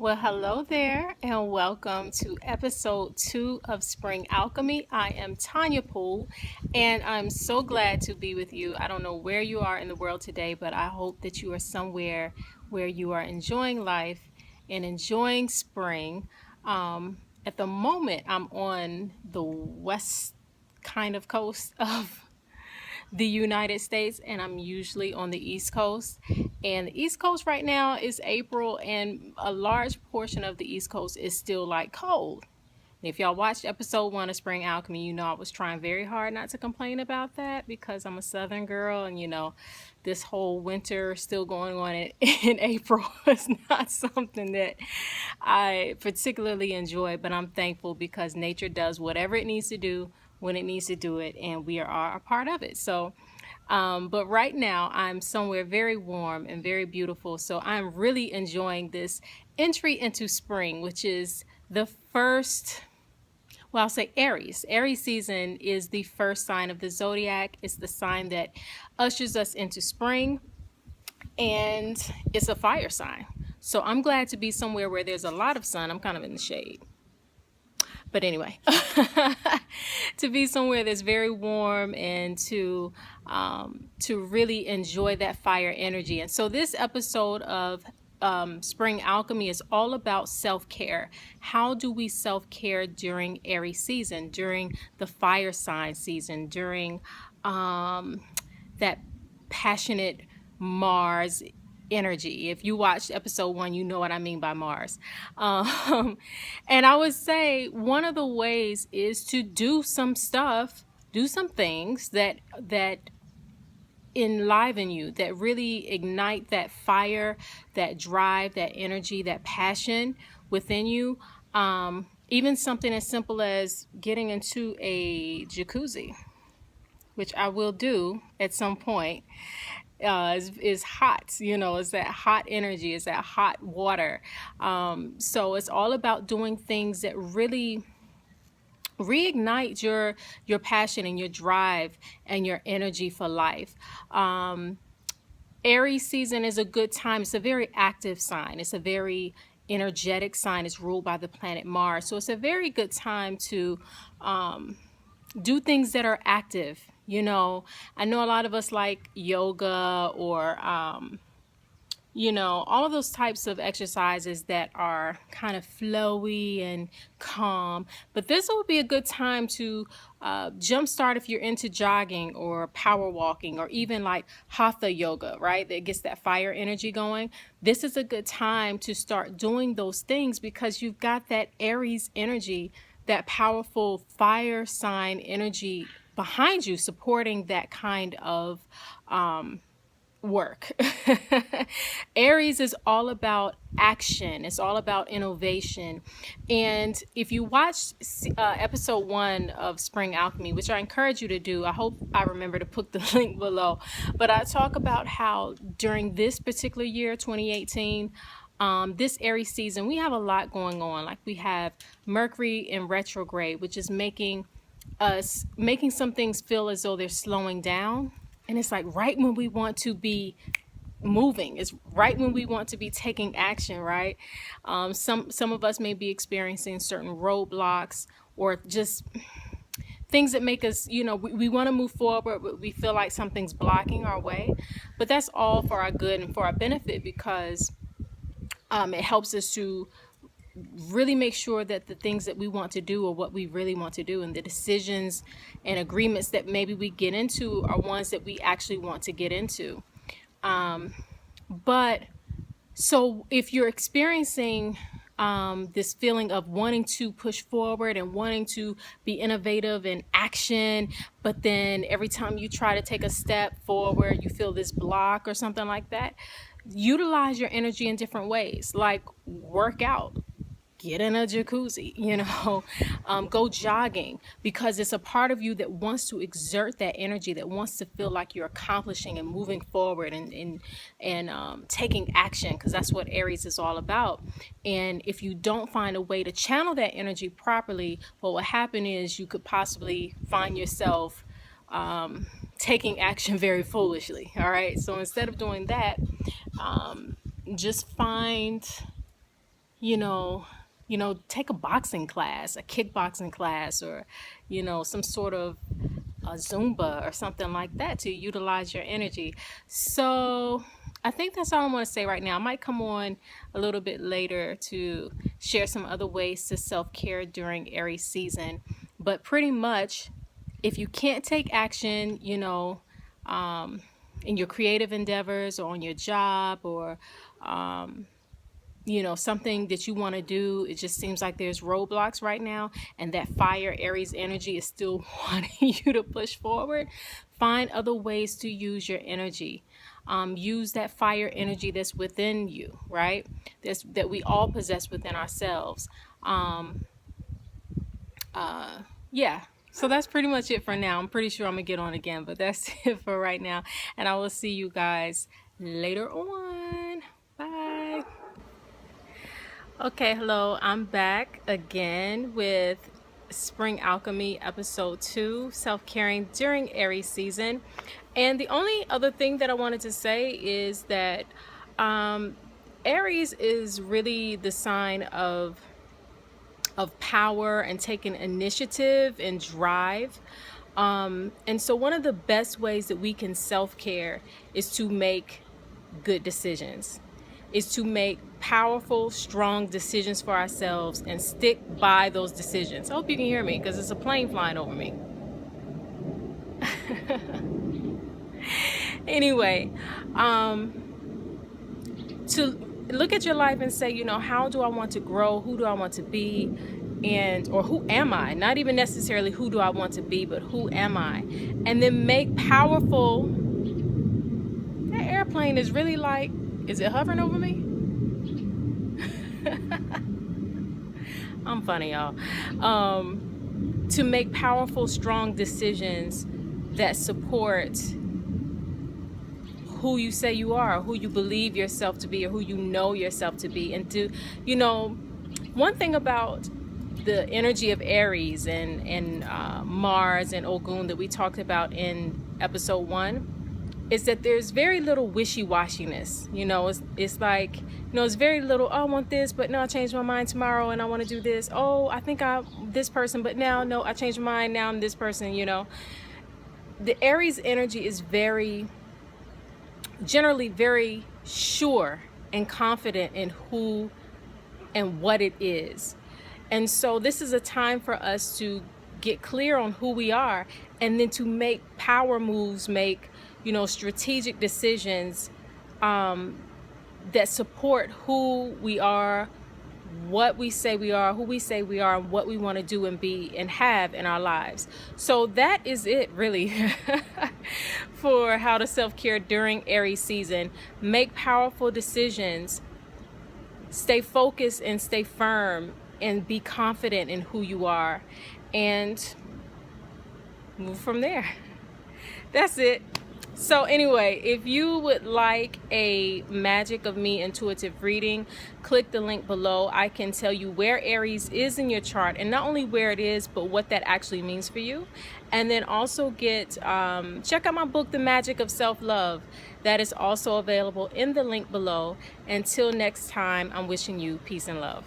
Well, hello there, and welcome to episode 2 of Spring Alchemy. I am Tonya Poole, and I'm so glad to be with you. I don't know where you are in the world today, but I hope that you are somewhere where you are enjoying life and enjoying spring. At the moment, I'm on the west kind of coast of the United States, and I'm usually on the East Coast. And the East Coast right now is April, and a large portion of the East Coast is still like cold. And if y'all watched episode 1 of Spring Alchemy, you know I was trying very hard not to complain about that because I'm a Southern girl, and this whole winter still going on in April is not something that I particularly enjoy, but I'm thankful because nature does whatever it needs to do when it needs to do it, and we are a part of it. But right now I'm somewhere very warm and very beautiful. So I'm really enjoying this entry into spring, which is the first, well, I'll say Aries. Aries season is the first sign of the zodiac. It's the sign that ushers us into spring, and it's a fire sign. So I'm glad to be somewhere where there's a lot of sun. I'm kind of in the shade. But anyway, to be somewhere that's very warm and to really enjoy that fire energy. And so this episode of Spring Alchemy is all about self-care. How do we self-care during Aries season, during the fire sign season, during that passionate Mars energy? If you watched episode 1, you know what I mean by Mars. And I would say one of the ways is to do some stuff, do some things that enliven you, that really ignite that fire, that drive, that energy, that passion within you. Even something as simple as getting into a jacuzzi, which I will do at some point. Is hot, it's that hot energy, it's that hot water. So it's all about doing things that really reignite your passion and your drive and your energy for life. Aries season is a good time. It's a very active sign. It's a very energetic sign. It's ruled by the planet Mars. So it's a very good time to do things that are active. I know a lot of us like yoga or, all of those types of exercises that are kind of flowy and calm. But this would be a good time to jumpstart if you're into jogging or power walking or even like hatha yoga, right? That gets that fire energy going. This is a good time to start doing those things because you've got that Aries energy, that powerful fire sign energy behind you, supporting that kind of work. Aries is all about action. It's all about innovation. And if you watch episode 1 of Spring Alchemy, which I encourage you to do, I hope I remember to put the link below, but I talk about how during this particular year, 2018, this Aries season, we have a lot going on. Like we have Mercury in retrograde, which is making some things feel as though they're slowing down. And it's like right when we want to be moving, it's right when we want to be taking action, right? Some of us may be experiencing certain roadblocks or just things that make us, we want to move forward, but we feel like something's blocking our way. But that's all for our good and for our benefit because it helps us to really make sure that the things that we want to do are what we really want to do, and the decisions and agreements that maybe we get into are ones that we actually want to get into. But so if you're experiencing this feeling of wanting to push forward and wanting to be innovative in action, but then every time you try to take a step forward, you feel this block or something like that, utilize your energy in different ways, like work out. Get in a jacuzzi, go jogging, because it's a part of you that wants to exert that energy, that wants to feel like you're accomplishing and moving forward and taking action, because that's what Aries is all about. And if you don't find a way to channel that energy properly, what will happen is you could possibly find yourself taking action very foolishly. All right. So instead of doing that, just find you know, take a boxing class, a kickboxing class, or, some sort of a Zumba or something like that to utilize your energy. So I think that's all I want to say right now. I might come on a little bit later to share some other ways to self-care during Aries season. But pretty much, if you can't take action, in your creative endeavors or on your job or something that you want to do, it just seems like there's roadblocks right now, and that fire Aries energy is still wanting you to push forward. Find other ways to use your energy. Use that fire energy that's within you, right? That we all possess within ourselves. Yeah. So that's pretty much it for now. I'm pretty sure I'm gonna get on again, but that's it for right now. And I will see you guys later on. Bye. Okay, hello. I'm back again with Spring Alchemy episode 2, self-caring during Aries season. And the only other thing that I wanted to say is that Aries is really the sign of power and taking initiative and drive. And so one of the best ways that we can self-care is to make good decisions, is to make powerful, strong decisions for ourselves and stick by those decisions. I hope you can hear me because it's a plane flying over me. Anyway, to look at your life and say, how do I want to grow? Who do I want to be? Or who am I? Not even necessarily who do I want to be, but who am I? And then make powerful. That airplane is really is it hovering over me? I'm funny, y'all. To make powerful, strong decisions that support who you say you are, who you believe yourself to be, or who you know yourself to be. And one thing about the energy of Aries and Mars and Ogun that we talked about in episode 1 is that there's very little wishy-washiness. It's like, it's very little, oh, I want this, but no, I changed my mind tomorrow and I want to do this. Oh, I think I'm this person, but now, no, I changed my mind, now I'm this person, The Aries energy is generally very sure and confident in who and what it is. And so this is a time for us to get clear on who we are, and then to make power moves, make strategic decisions that support who we are, what we say we are, who we say we are, and what we want to do and be and have in our lives. So that is it, really, for how to self-care during Aries season. Make powerful decisions, stay focused and stay firm, and be confident in who you are, and move from there. That's it. So anyway, if you would like a Magic of Me intuitive reading, click the link below. I can tell you where Aries is in your chart, and not only where it is, but what that actually means for you. And then also check out my book, The Magic of Self-Love. That is also available in the link below. Until next time, I'm wishing you peace and love.